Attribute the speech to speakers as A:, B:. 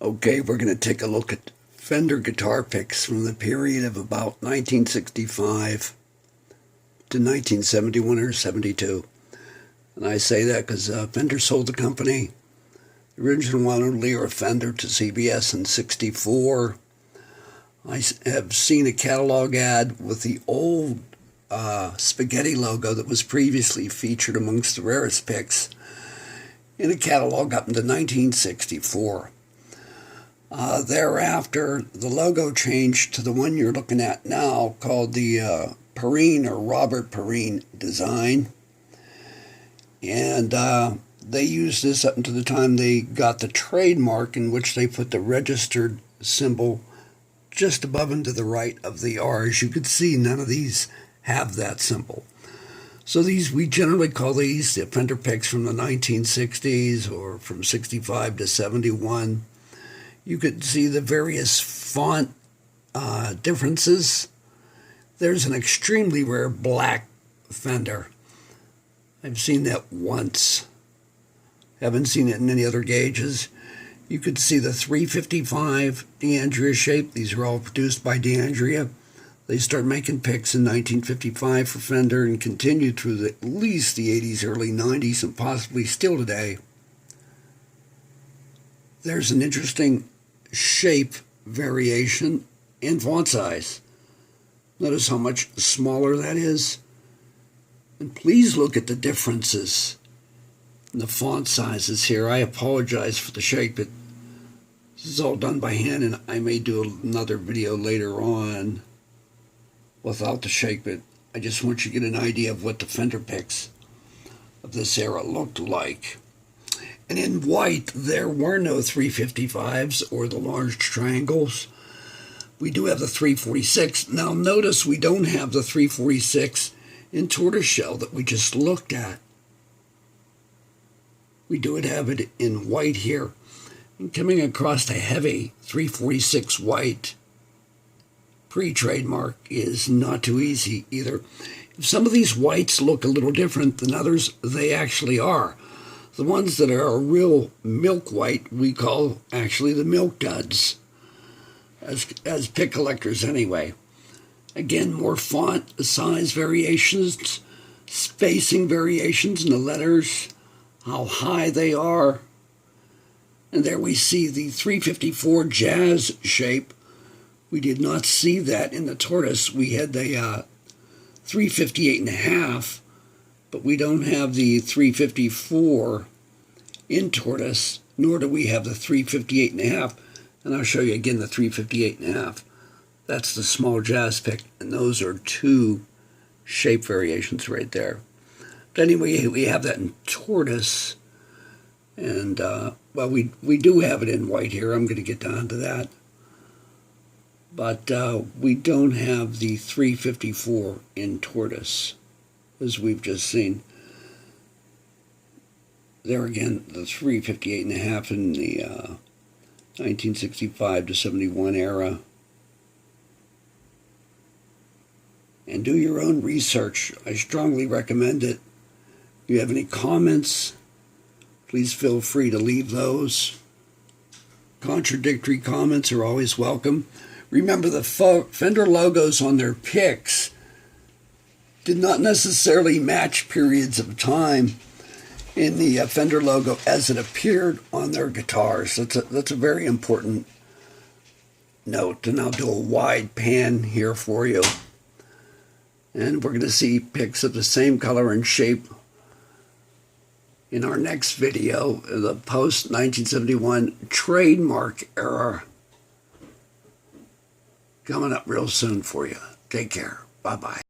A: Okay, we're going to take a look at Fender guitar picks from the period of about 1965 to 1971 or 72. And I say that because Fender sold the company. The original one only or Fender to CBS in 64. I have seen a catalog ad with the old spaghetti logo that was previously featured amongst the rarest picks in a catalog up into 1964. Thereafter, the logo changed to the one you're looking at now, called the Perrine or Robert Perrine design. And they used this up until the time they got the trademark, in which they put the registered symbol just above and to the right of the R. As you can see, none of these have that symbol. So we generally call these the Fender picks from the 1960s or from 65 to 71. You could see the various font differences. There's an extremely rare black Fender. I've seen that once. Haven't seen it in any other gauges. You could see the 355 DAndrea shape. These are all produced by DAndrea. They started making picks in 1955 for Fender and continued through at least the 80s, early 90s, and possibly still today. There's an interesting shape variation in font size. Notice how much smaller that is. And please look at the differences in the font sizes here. I apologize for the shape, but this is all done by hand, and I may do another video later on without the shake, but I just want you to get an idea of what the Fender picks of this era looked like. And in white, there were no 355s or the large triangles. We do have the 346. Now notice we don't have the 346 in tortoiseshell that we just looked at. We do have it in white here. And coming across a heavy 346 white pre-trademark is not too easy either. If some of these whites look a little different than others, they actually are. The ones that are a real milk white, we call actually the milk duds, as pick collectors anyway. Again, more font size variations, spacing variations in the letters, how high they are. And there we see the 354 jazz shape. We did not see that in the tortoise. We had the 358.5, but we don't have the 354 in tortoise, nor do we have the 358.5. And I'll show you again the 358.5. That's the small jazz pick, and those are two shape variations right there. But anyway, we have that in tortoise, and well, we do have it in white here. I'm going to get down to that. But we don't have the 354 in tortoise, as we've just seen. There again, the 358.5 in the 1965 to 71 era. And do your own research. I strongly recommend it. If you have any comments, please feel free to leave those. Contradictory comments are always welcome. Remember, the Fender logos on their picks did not necessarily match periods of time in the Fender logo as it appeared on their guitars. That's a very important note. And I'll do a wide pan here for you. And we're going to see picks of the same color and shape in our next video, the post-1971 trademark era. Coming up real soon for you. Take care. Bye-bye.